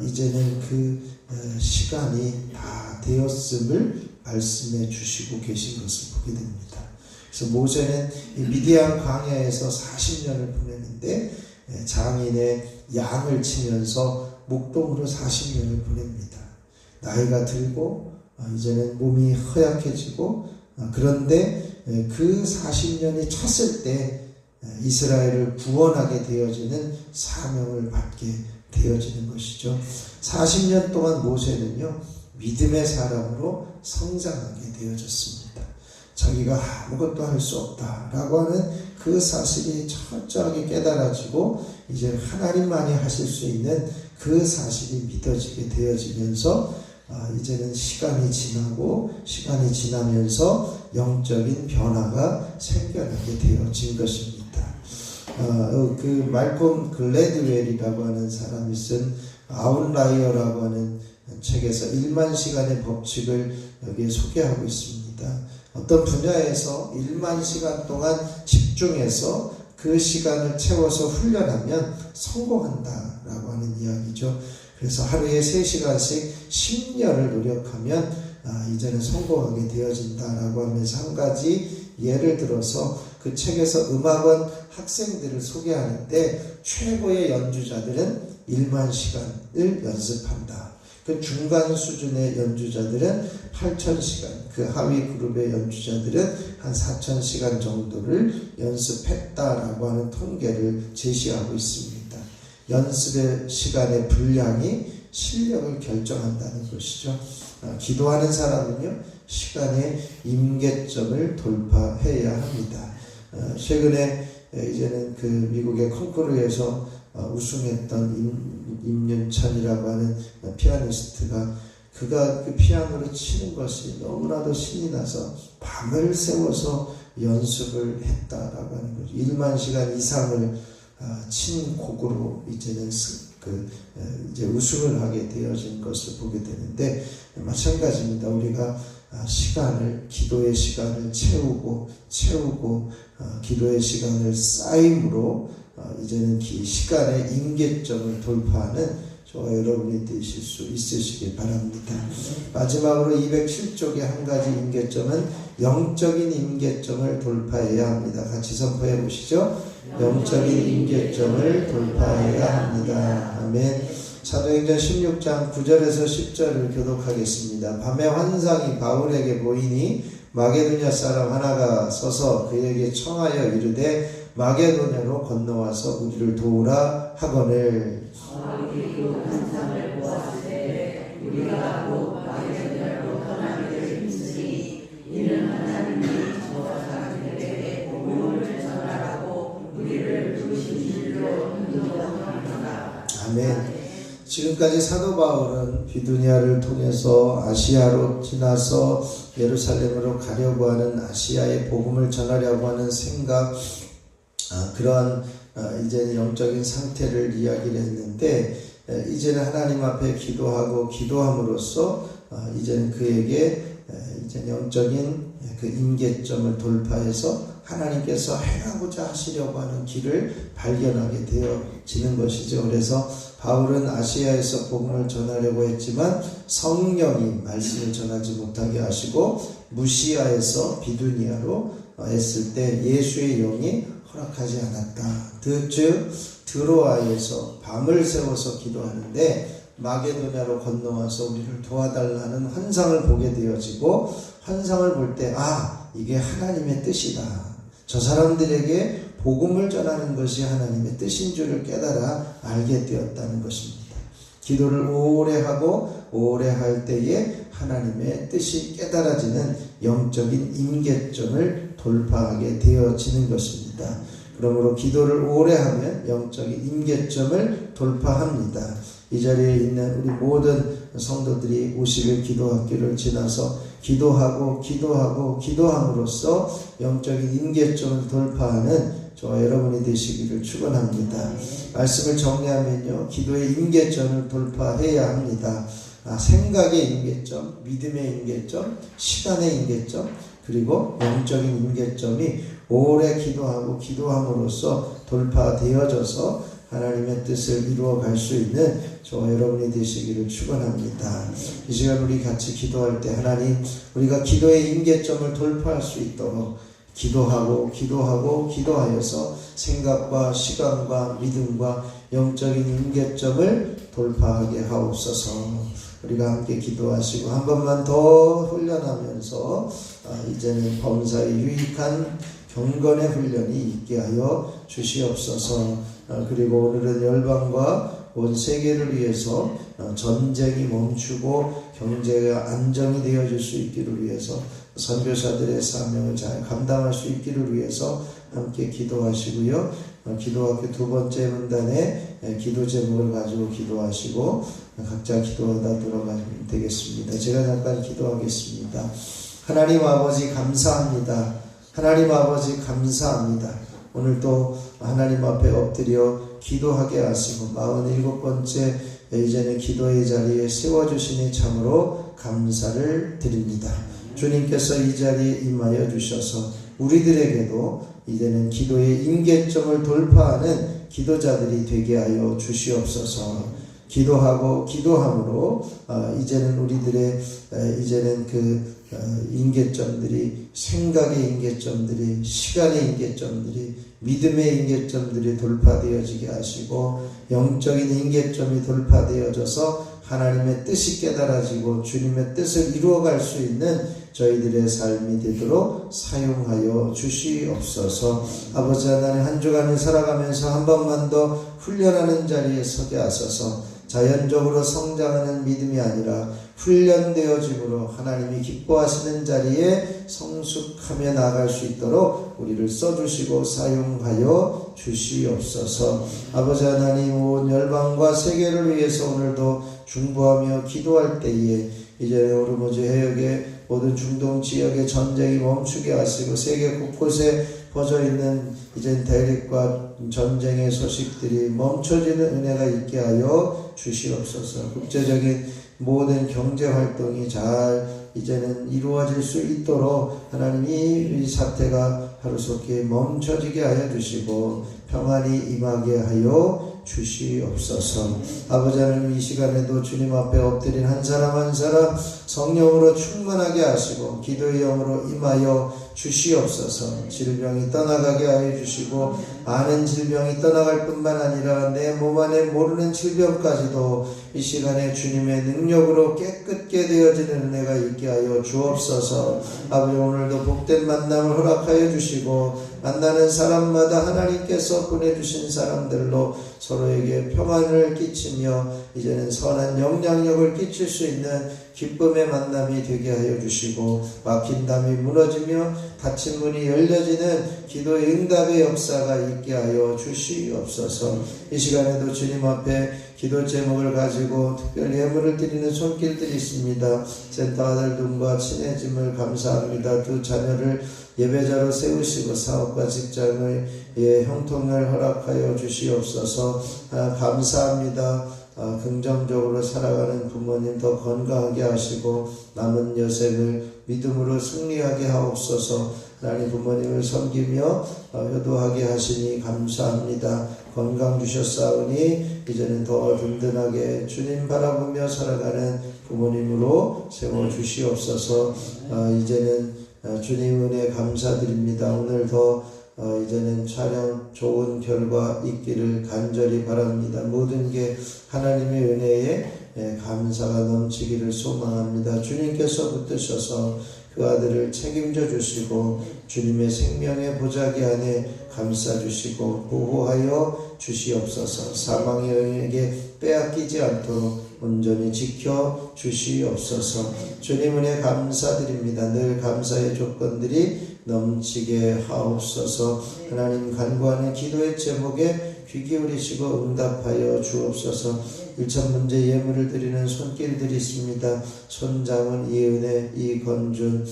이제는 그 시간이 다 되었음을 말씀해 주시고 계신 것을 보게 됩니다. 그래서 모세는 미디안 광야에서 40년을 보내는데 장인의 양을 치면서 목동으로 40년을 보냅니다. 나이가 들고 이제는 몸이 허약해지고 그런데 그 40년이 찼을 때 이스라엘을 구원하게 되어지는 사명을 받게 되어지는 것이죠. 40년 동안 모세는요 믿음의 사람으로 성장하게 되어졌습니다. 자기가 아무것도 할 수 없다라고 하는 그 사실이 철저하게 깨달아지고 이제 하나님만이 하실 수 있는 그 사실이 믿어지게 되어지면서 이제는 시간이 지나고 시간이 지나면서 영적인 변화가 생겨나게 되어진 것입니다. 그 말콤 글래드웰이라고 하는 사람이 쓴 아웃라이어라고 하는 책에서 1만 시간의 법칙을 여기에 소개하고 있습니다. 어떤 분야에서 1만 시간 동안 집중해서 그 시간을 채워서 훈련하면 성공한다라고 하는 이야기죠. 그래서 하루에 3시간씩 10년을 노력하면 이제는 성공하게 되어진다라고 하면서 한 가지 예를 들어서 그 책에서 음악원 학생들을 소개하는데 최고의 연주자들은 1만 시간을 연습한다. 그 중간 수준의 연주자들은 8,000시간, 그 하위 그룹의 연주자들은 한 4,000시간 정도를 연습했다라고 하는 통계를 제시하고 있습니다. 연습의 시간의 분량이 실력을 결정한다는 것이죠. 기도하는 사람은요, 시간의 임계점을 돌파해야 합니다. 최근에 이제는 그 미국의 콩쿠르에서 우승했던 임윤찬이라고 하는 피아니스트가 그가 그 피아노를 치는 것이 너무나도 신이 나서 밤을 새워서 연습을 했다라고 하는 거죠. 1만 시간 이상을 친 곡으로 이제는 이제 우승을 하게 되어진 것을 보게 되는데, 마찬가지입니다. 우리가 시간을, 기도의 시간을 채우고 기도의 시간을 쌓임으로 이제는 시간의 임계점을 돌파하는 저와 여러분이 되실 수 있으시길 바랍니다. 마지막으로 207쪽의 한 가지 임계점은 영적인 임계점을 돌파해야 합니다. 같이 선포해 보시죠. 영적인 임계점을 돌파해야 합니다. 아멘. 사도행전 16장 9절에서 10절을 교독하겠습니다. 밤에 환상이 바울에게 보이니 마게도냐 사람 하나가 서서 그에게 청하여 이르되 마게도냐로 건너와서 우리를 도우라 하거늘. 바울이 환상을 보았을 우리가 곧 마게도냐로 떠나기를 힘쓰니 이는 하나님이 저 사람들에게 복음을 전하라고 우리를 부르신 줄로 인도하노라. 아멘. 지금까지 사도 바울은 비두니아를 통해서 아시아로 지나서 예루살렘으로 가려고 하는, 아시아의 복음을 전하려고 하는 생각, 그러한 이제는 영적인 상태를 이야기를 했는데, 이제는 하나님 앞에 기도함으로써 이제는 그에게 이제 영적인 그 임계점을 돌파해서 하나님께서 행하고자 하시려고 하는 길을 발견하게 되어지는 것이죠. 그래서 바울은 아시아에서 복음을 전하려고 했지만 성령이 말씀을 전하지 못하게 하시고 무시아에서 비두니아로 했을 때 예수의 영이 허락하지 않았다. 즉 드로아에서 밤을 새워서 기도하는데 마게도냐로 건너와서 우리를 도와달라는 환상을 보게 되어지고, 환상을 볼 때 이게 하나님의 뜻이다. 저 사람들에게 복음을 전하는 것이 하나님의 뜻인 줄을 깨달아 알게 되었다는 것입니다. 기도를 오래 하고 오래 할 때에 하나님의 뜻이 깨달아지는 영적인 임계점을 돌파하게 되어지는 것입니다. 그러므로 기도를 오래 하면 영적인 임계점을 돌파합니다. 이 자리에 있는 우리 모든 성도들이 50일 기도학교를 지나서 기도함으로써 영적인 임계점을 돌파하는 저와 여러분이 되시기를 축원합니다. 말씀을 정리하면요, 기도의 임계점을 돌파해야 합니다. 생각의 임계점, 믿음의 임계점, 시간의 임계점, 그리고 영적인 임계점이 오래 기도함으로써 돌파되어져서 하나님의 뜻을 이루어갈 수 있는 저와 여러분이 되시기를 축원합니다. 이 시간 우리 같이 기도할 때 하나님, 우리가 기도의 임계점을 돌파할 수 있도록 기도하여서 생각과 시간과 믿음과 영적인 임계점을 돌파하게 하옵소서. 우리가 함께 기도하시고 한 번만 더 훈련하면서 이제는 범사에 유익한 경건의 훈련이 있게 하여 주시옵소서. 그리고 오늘은 열방과 온 세계를 위해서 전쟁이 멈추고 경제가 안정이 되어질 수 있기를 위해서, 선교사들의 사명을 잘 감당할 수 있기를 위해서 함께 기도하시고요. 기도학교 두 번째 문단에 기도 제목을 가지고 기도하시고 각자 기도하다 돌아가면 되겠습니다. 제가 잠깐 기도하겠습니다. 하나님 아버지 감사합니다. 하나님 아버지 감사합니다. 오늘도 하나님 앞에 엎드려 기도하게 하시고 47번째 이제는 기도의 자리에 세워주시니 참으로 감사를 드립니다. 주님께서 이 자리에 임하여 주셔서 우리들에게도 이제는 기도의 임계점을 돌파하는 기도자들이 되게 하여 주시옵소서. 기도하고 기도함으로 이제는 우리들의 이제는 임계점들이, 생각의 임계점들이, 시간의 임계점들이, 믿음의 임계점들이 돌파되어지게 하시고, 영적인 임계점이 돌파되어져서 하나님의 뜻이 깨달아지고 주님의 뜻을 이루어갈 수 있는 저희들의 삶이 되도록 사용하여 주시옵소서. 아버지 하나님, 한 주간을 살아가면서 한 번만 더 훈련하는 자리에 서게 하소서. 자연적으로 성장하는 믿음이 아니라 훈련되어짐으로 하나님이 기뻐하시는 자리에 성숙하며 나아갈 수 있도록 우리를 써주시고 사용하여 주시옵소서. 아버지 하나님, 온 열방과 세계를 위해서 오늘도 중보하며 기도할 때에 이제 오르모즈 해역의 모든 중동 지역의 전쟁이 멈추게 하시고 세계 곳곳에 퍼져있는 이제 대립과 전쟁의 소식들이 멈춰지는 은혜가 있게 하여 주시옵소서. 국제적인 모든 경제활동이 잘 이제는 이루어질 수 있도록 하나님이 이 사태가 하루속히 멈춰지게 하여 주시고 평안이 임하게 하여 주시옵소서. 아버지 하나님, 이 시간에도 주님 앞에 엎드린 한 사람 한 사람 성령으로 충만하게 하시고 기도의 영으로 임하여 주시옵소서. 질병이 떠나가게 하여 주시고 아는 질병이 떠나갈 뿐만 아니라 내 몸 안에 모르는 질병까지도 이 시간에 주님의 능력으로 깨끗게 되어지는 은혜가 있게 하여 주옵소서. 아버지, 오늘도 복된 만남을 허락하여 주시고 만나는 사람마다 하나님께서 보내주신 사람들로 서로에게 평안을 끼치며 이제는 선한 영향력을 끼칠 수 있는 기쁨의 만남이 되게 하여 주시고 막힌 담이 무너지며 닫힌 문이 열려지는 기도의 응답의 역사가 있게 하여 주시옵소서. 이 시간에도 주님 앞에 기도 제목을 가지고 특별히 예물을 드리는 손길들이 있습니다. 센터 아들들과 친해짐을 감사합니다. 두 자녀를 예배자로 세우시고 사업과 직장의 형통을 허락하여 주시옵소서. 감사합니다. 긍정적으로 살아가는 부모님 더 건강하게 하시고 남은 여생을 믿음으로 승리하게 하옵소서. 하나님, 부모님을 섬기며 효도하게 하시니 감사합니다. 건강 주셨사오니 이제는 더 든든하게 주님 바라보며 살아가는 부모님으로 세워주시옵소서. 이제는 주님 은혜 감사드립니다. 오늘 더 이제는 촬영 좋은 결과 있기를 간절히 바랍니다. 모든 게 하나님의 은혜에 감사가 넘치기를 소망합니다. 주님께서 붙드셔서 그 아들을 책임져 주시고 주님의 생명의 보자기 안에 감싸 주시고 보호하여 주시옵소서. 사망의 영에게 빼앗기지 않도록 온전히 지켜 주시옵소서. 주님 은혜 감사드립니다. 늘 감사의 조건들이 넘치게 하옵소서. 하나님, 간구하는 기도의 제목에 귀 기울이시고 응답하여 주옵소서. 1천 문제 예물을 드리는 손길들이 있습니다. 손장은 이은혜, 이건준,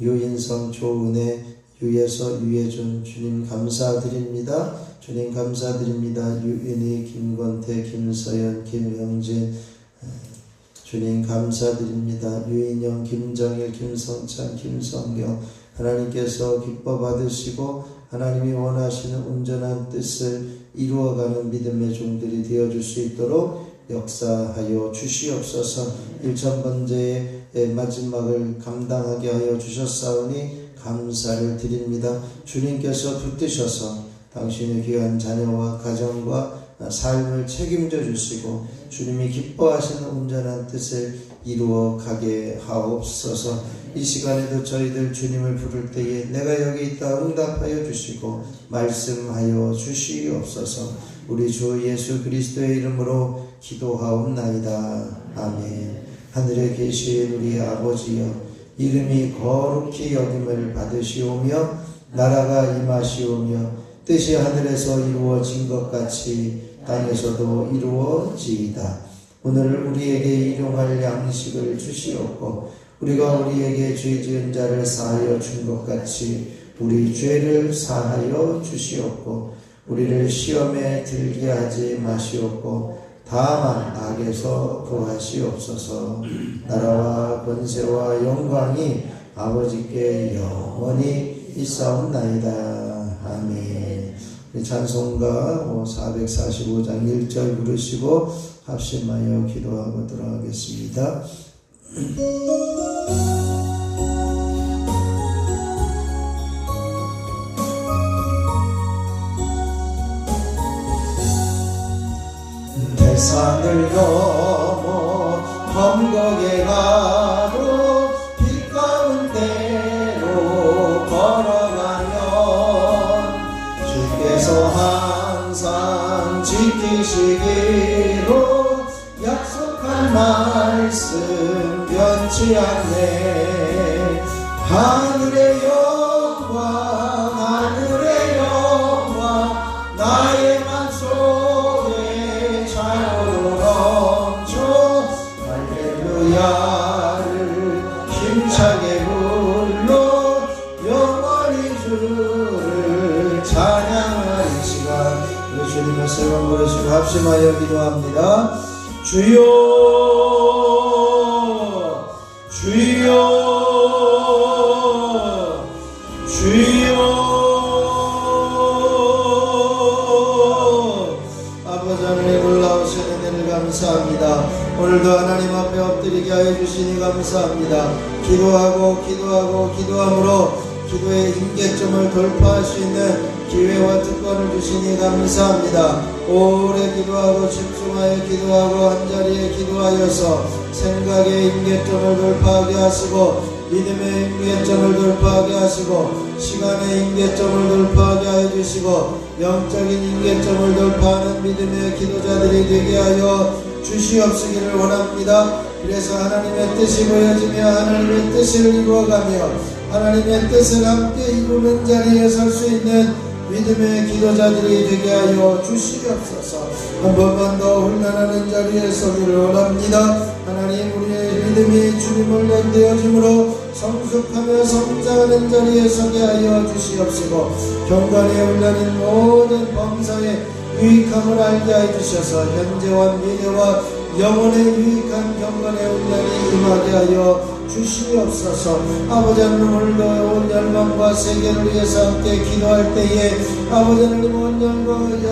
유인성, 조은혜, 유예서, 유예준, 주님 감사드립니다. 주님 감사드립니다. 유인희, 김건태, 김서연, 김영진, 주님 감사드립니다. 유인영, 김정일, 김성찬, 김성경, 하나님께서 기뻐 받으시고 하나님이 원하시는 온전한 뜻을 이루어가는 믿음의 종들이 되어줄 수 있도록 역사하여 주시옵소서. 1,000번째의 마지막을 감당하게 하여 주셨사오니 감사를 드립니다. 주님께서 붙드셔서 당신의 귀한 자녀와 가정과 삶을 책임져 주시고 주님이 기뻐하시는 온전한 뜻을 이루어 가게 하옵소서. 이 시간에도 저희들 주님을 부를 때에 내가 여기 있다 응답하여 주시고 말씀하여 주시옵소서. 우리 주 예수 그리스도의 이름으로 기도하옵나이다. 아멘. 하늘에 계신 우리 아버지여, 이름이 거룩히 여김을 받으시오며 나라가 임하시오며 뜻이 하늘에서 이루어진 것 같이 땅에서도 이루어지이다. 오늘 우리에게 일용할 양식을 주시옵고 우리가 우리에게 죄 지은 자를 사하여 준 것 같이 우리 죄를 사하여 주시옵고 우리를 시험에 들게 하지 마시옵고 다만 악에서 구하시옵소서. 나라와 권세와 영광이 아버지께 영원히 있사옵나이다. 아멘. 우리 찬송가 445장 1절 부르시고 합심하여 기도하고 들어가겠습니다. 대산을 넘어 험곡에 가도 길 가운데로 걸어가면 주께서 항상 지키시기로 약속한 말씀 변치 않네. 하늘의 영광 하늘의 영광 나의 맘속에 차오르 넘쳐 할렐루야를 힘차게 불러 영원히 주를 찬양하는 시간 우리 주님의 설명 부르시고 합심하여 기도합니다. 주여 주여 주여. 아버지 하나님 놀라우신 은혜를 감사합니다. 오늘도 하나님 앞에 엎드리게 하여 주시니 감사합니다. 기도함으로 기도의 임계점을 돌파할 수 있는 기회와 특권을 주시니 감사합니다. 오래 기도하고 집중하여 기도하고 한자리에 기도하여서 생각의 임계점을 돌파하게 하시고 믿음의 임계점을 돌파하게 하시고 시간의 임계점을 돌파하게 하여 주시고 영적인 임계점을 돌파하는 믿음의 기도자들이 되게 하여 주시옵시기를 원합니다. 그래서 하나님의 뜻이 보여지며 하나님의 뜻을 이루어가며 하나님의 뜻을 함께 이루는 자리에 설 수 있는 믿음의 기도자들이 되게 하여 주시옵소서. 한 번만 더 훈련하는 자리에 서기를 원합니다. 하나님 우리의 믿음이 주님을 연대어짐으로 성숙하며 성장하는 자리에 서게 하여 주시옵시고 경건의 훈련인 모든 범사의 유익함을 알게 하여 주셔서 현재와 미래와 영혼의 유익한 경건의 훈련이 임하게 하여 주시옵소서. 아버지 하나님 오늘도 온 열방과 세계를 위해서 함께 기도할 때에 아버지 하나님 온 열방과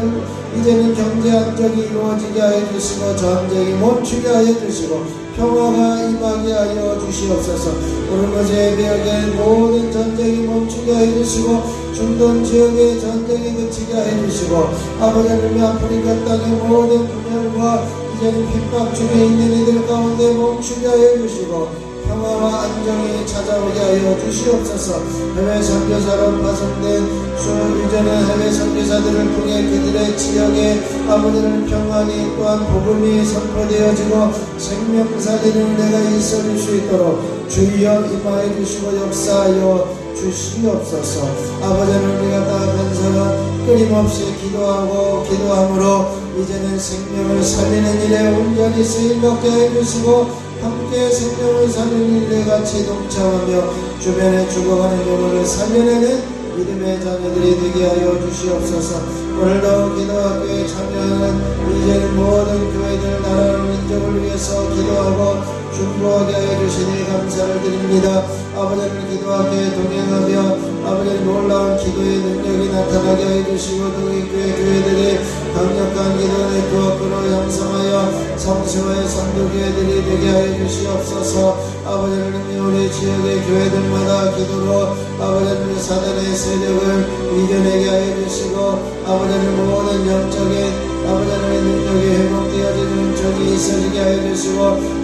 이제는 경제 안정이 이루어지게 하여 주시고 전쟁이 멈추게 하여 주시고 평화가 임하게 하여 주시옵소서. 오늘까지 예배하게 모든 전쟁이 멈추게 하여 주시고 중동 지역의 전쟁이 그치게 하여 주시고 아버지 하나님 아프리카 땅의 모든 분열과 이제는 핍박 중에 있는 이들 가운데 멈추게 하여 주시고 평화와 안정이 찾아오게 하여 주시옵소서. 해외 선교사로 파송된 이제는 해외 선교사들을 통해 그들의 지역에 아버지는 평안이 또한 복음이 선포되어지고 생명 살리는 데가 있어질 수 있도록 주여 임하여 주시고 역사하여 주시옵소서. 아버지는 우리가 따뜻한 끊임없이 기도함으로 이제는 생명을 살리는 일에 온전히 쓰임받게 해주시고 함께 생명을 살리는 일에 같이 동참하며 주변에 죽어가는 영혼을 살려내는 믿음의 자녀들이 되게 하여 주시옵소서. 오늘도 기도학교에 참여하는 이제는 모든 교회들 나라를 민족을 위해서 기도하고 중보하게 하여 주시니 감사를 드립니다. 아버지는 기도학교에 동행하며 아버지는 놀라운 기도의 능력이 나타나게 하여 주시고 동행교회 교회들이 강력한 기도 네트워크로 형성하여 성수와의 선도교회들이 되게 하여 주시옵소서. 아버지는 우리 지역의 교회들마다 기도로 아버지는 사단의 세력을 이겨내게 하여 주시고 아버지는 모든 영적인 아버지는 능력이 회복되어지는 적이 있어지게 하여 주시고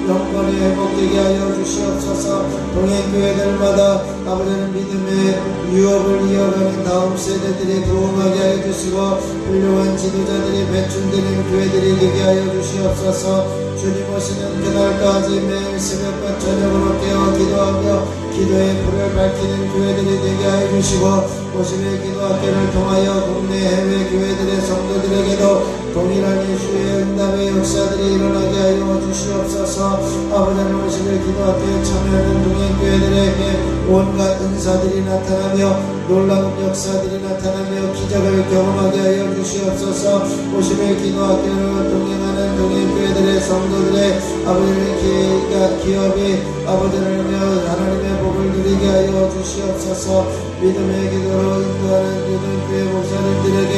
영권이 회복되게 하여 주시옵소서. 동행교회들마다 아버지는 믿음의 유업을 이어가는 다음 세대들이 도움하게 하여 주시고 훌륭한 지도자들이 배출되는 교회들이 되게 하여 주시옵소서. 주님 오시는 그날까지 매일 새벽과 저녁으로 깨어 기도하며 기도의 불을 밝히는 교회들이 되게 하여 주시고 오심의 기도학교를 통하여 국내 해외 교회들의 성도들에게도 동일한 예수의 응답의 역사들이 일어나게 하여 주시옵소서. 아버지 하나님 오심의 기도학교에 참여하는 동행교회들에게 온갖 은사들이 나타나며 놀라운 역사들이 나타나며 기적을 경험하게 하여 주시옵소서. 오심의 기도학교로 동행하는 가정의 교회들의 성도들의 아버지의 기업이 아버지를 하나님의 복을 누리게 하여 주시옵소서. 믿음의 기도로 인도하는 교회 목사님들에게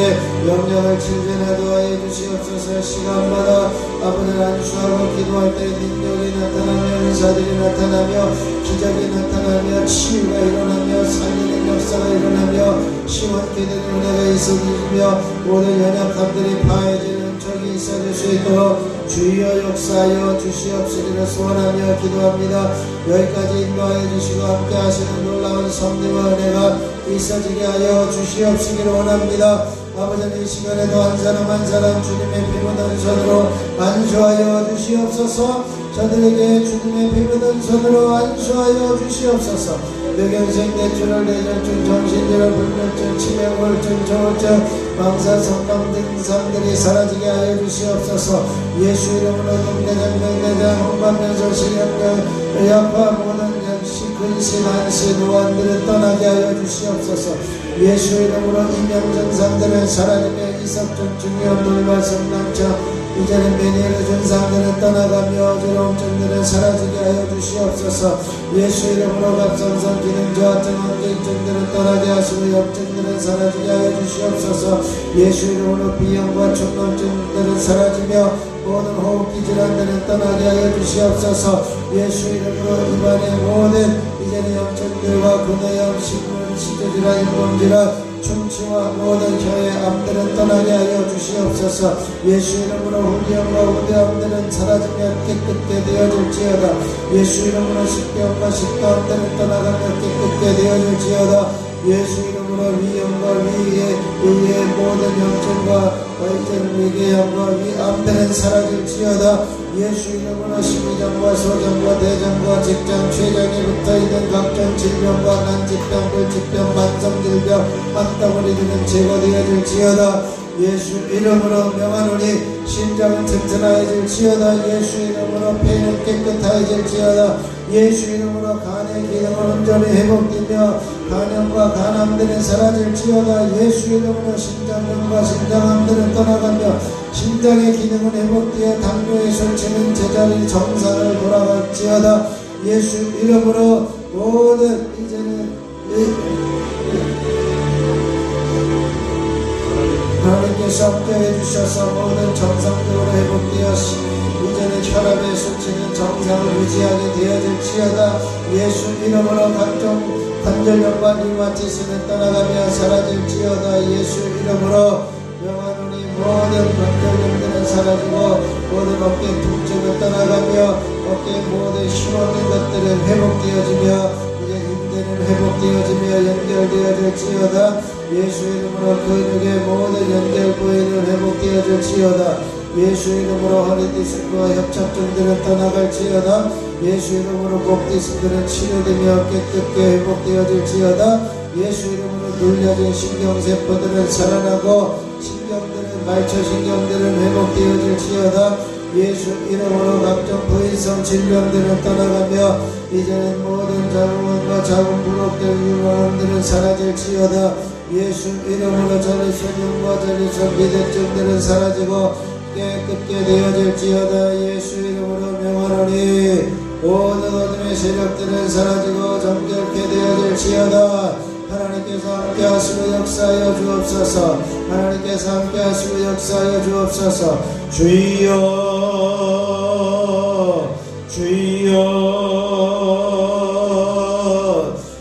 영향을 칠전하도하여 주시옵소서. 시간마다 아버지를 안수하고 기도할 때 능력이 나타나며 은사들이 나타나며 기적이 나타나며 치유가 일어나며 살리는 역사가 일어나며 시원케 되는 은혜가 있어지며 모든 연약함들이 파해지는 적이 있어질 수 있도록 주여 역사하여 주시옵시기를 소원하며 기도합니다. 여기까지 인도하여 주시고 함께 하시는 놀라운 섭리와 은혜가 있어지게 하여 주시옵시기를 원합니다. 아버지는 이 시간에도 한 사람 한 사람 주님의 피 묻은 손으로 안수하여 주시옵소서. 저들에게 주님의 피 묻은 손으로 안수하여 주시옵소서. 뇌경색, 뇌출혈, 뇌전증, 정신질환, 불면증, 치매, 우울증, 조울증, 망사, 성감 증상들이 사라지게 하여 주시옵소서. 예수 이름으로 동대장, 명대장, 홍반면소, 신경경, 의학과 모든 역시 근신, 한시, 노안들을 떠나게 하여 주시옵소서. 예수 이름으로 이명 증상들을 사라지며 이석증, 중이염, 돌발, 성남증, 이제는 메니엘 증상들은 떠나가며 어지러움증들은 사라지게 하여 주시옵소서. 예수 이름으로 갑상선 기능 저하증, 원경증들은 떠나게 하시고 염증들은 사라지게 하여 주시옵소서. 예수 이름으로 비염과 축농증들은 사라지며 모든 호흡기 질환들은 떠나게 하여 주시옵소서. 예수 이름으로 입안의 모든 이제는 염증들과 근해염, 식물, 시조질환, 인범질환, 충치와 모든 혀의 암들은 떠나게 하여 주시옵소서. 예수 이름으로 후기염과 우대암들은 사라지며 깨끗게 되어질지어다. 예수 이름으로 식병과 식도암들은 떠나가며 깨끗게 되어질지어다. 예수 이름으로 위염과 위의 모든 염증과 위궤양과 위암들은 사라질지어다. 예수 이름으로 심장과 소장과 대장과 직장, 췌장에 붙어있는 각종 질병과 난疾병, 불치병, 만성질병, 악덩어리들은 제거되어질지어다. 예수 이름으로 명하노니 심장은 튼튼하여질지어다. 예수 이름으로 폐는 깨끗하여질지어다. 예수 이름으로 간의 기능은 온전히 회복되며 간염과 간암들은 사라질지어다. 예수 이름으로 심장염과 심장암들은 떠나가며 심장의 기능은 회복되어 당뇨의 술취는 제자리 정상을 돌아갈지어다. 예수 이름으로 모든 이제는 하나님께서 함께해 주셔서 모든 정상적으로 회복되어 이제는 혈압의 수치는 정상을 유지하게 되어질지어다. 예수 이름으로 각종 관절염과 리마티스는 떠나가며 사라질지어다. 예수 이름으로 명하노니 모든 관절염들은 사라지고 모든 어깨 통증은 떠나가며 어깨 모든 힘없는 것들은 회복되어지며 이제 인대는 회복되어지며 연결되어질지어다. 예수 이름으로 근육의 모든 연결 부위는 회복되어질지어다. 예수 이름으로 허리 디스크와 협착증들은 떠나갈지어다. 예수 이름으로 목 디스크는 치료되며 깨끗게 회복되어질지어다. 예수 이름으로 눌려진 신경세포들은 살아나고 신경들은 말초신경들은 회복되어질지어다. 예수 이름으로 각종 부인성 질병들은 떠나가며 이제는 모든 자궁원과 자궁 부록될 유방암들은 사라질지어다. 예수 이름으로 전립선염과 전립선 비대증들은 사라지고 깨끗게 되어질지어다. 예수 이름으로 명하노니 모든 어둠의 세력들은 사라지고 정결케 되어질지어다. 하나님께서 함께 하시고 역사하여 주옵소서. 하나님께서 함께 하시고 역사하여 주옵소서. 주여 주여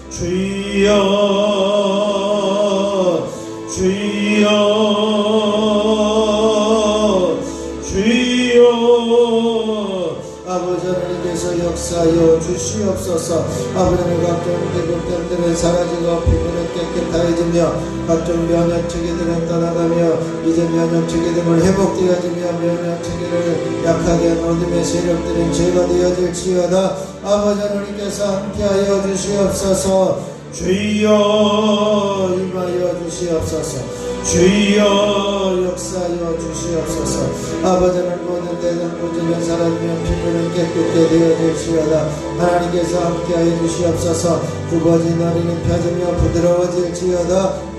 주여 주여 주여. 아버지 하나님께서 역사하여 주시옵소서. 아버지는 각종 기독병들은 사라지고 피부는 깨끗하여지며 각종 면역체계들은 떠나가며 이제 면역체계들은 회복되어지며 면역체계를 약하게 한 어둠의 세력들은 제거되어질지어다. 아버지 하나님께서 함께하여 주시옵소서. 주여 임하여 주시옵소서. 주여 역사하여 주시옵소서. 아버지는 모든 대전 꾸짖는 사람이면 피부는 깨끗게 되어질지어다. 하나님께서 함께하여 주시옵소서. 굽어진 어리는 펴지며 부드러워질지어다.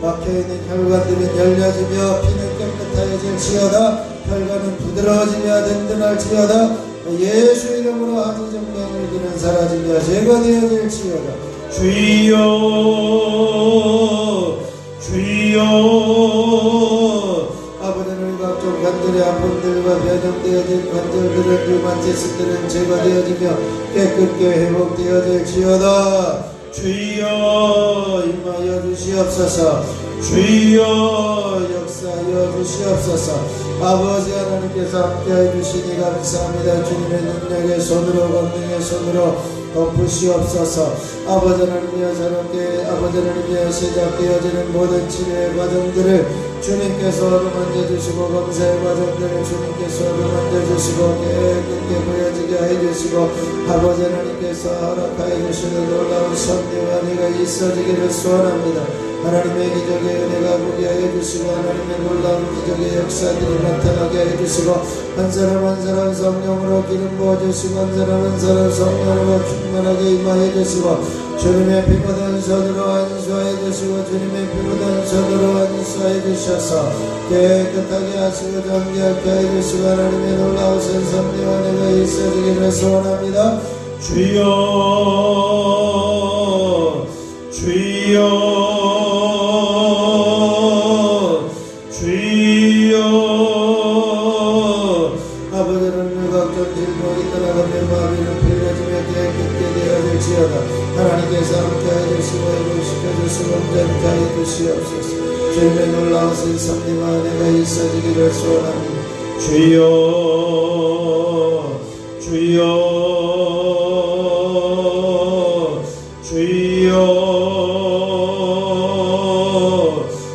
막혀있는 혈관들은 열려지며 피는 깨끗하여질지어다. 혈관은 부드러워지며 든든할지어다. 예수 이름으로 아주 정령을 기는 사라지며 제거되어질지어다. 주여 주여 아버지는 각종 관절의 아픔들과 변형되어진 관절들은 류마티스들은 제거되어지며 깨끗게 회복되어질지어다. 주여 임하여 주시옵소서. 주여 역사하여 주시옵소서. 아버지 하나님께서 함께해 주시니 감사합니다. 주님의 능력의 손으로 권능의 손으로 덮으시옵소서. 아버지 하나님이여 저렇게 아버지 하나님이여 시작되어지는 모든 치료의 과정들을 주님께서 어루만져주시고 검사의 과정들을 주님께서 어루만져주시고 깨끗게 보여지게 해주시고 아버지 하나님께서 허락하여 주시는 놀라운 섭리와 은혜가 있어지기를 소원합니다. 하나님의 기적의 은혜가 보게 하여 주시고 하나님의 놀라운 기적의 역사들이 나타나게 하여 주시고 한 사람 한 사람 성령으로 기름 부어주시고 한 사람 한 사람 성령으로 충만하게 임하여 주시고 주님의 피 묻은 손으로 안수하여 주시고 주님의 피 묻은 손으로 안수하여 주셔서 깨끗하게 하시고 정결케 하여 주시고 하나님의 놀라우신 섭리와 은혜가 있어지기를 소원합니다. 주여 주여 주여 아버지는 각종 질병이 떠나가며 마비는 풀려지며 깨끗게 되어질지어다. 하나님께서 함께하여 주시고 회복시켜주시고 온전케 하여 주시옵소서. 주님의 놀라우신 섭리와 은혜가 있어지기를 소원합니다. 주여 주여 주여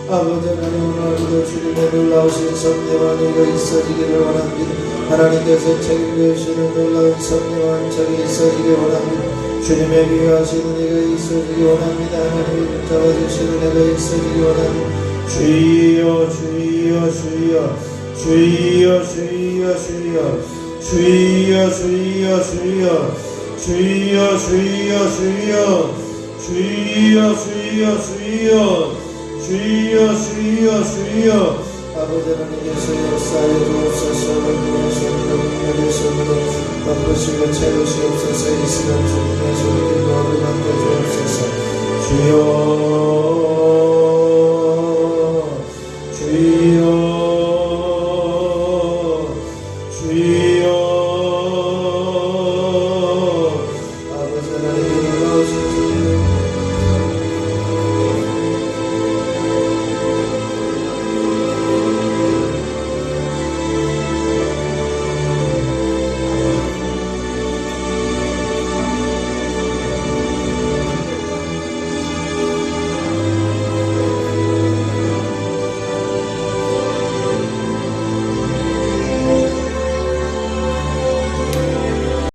아버지 하나님 오늘도 주님의 놀라우신 섭리와 은혜가 있어지기를 원합니다. 하나님께서 책임져주시는 놀라운 섭리와 은총이 있어지기를 원합니다. 주님의 귀하신 은혜가 있어지기 원합니다. 하나님이 붙잡아주시는 은혜가 있어지기 원합니다. 주여 주여 주여 주여 주여 주여 주여 주여 주여 주여 주여 주여 주여 주여 주여 주여 아버지 하나님께서 역사하여 주옵소서. 주님의 손으로 능력의 손으로 덮으시고 채우시옵소서. 이 시간 주님의 손길로 어루만져 주옵소서. 주여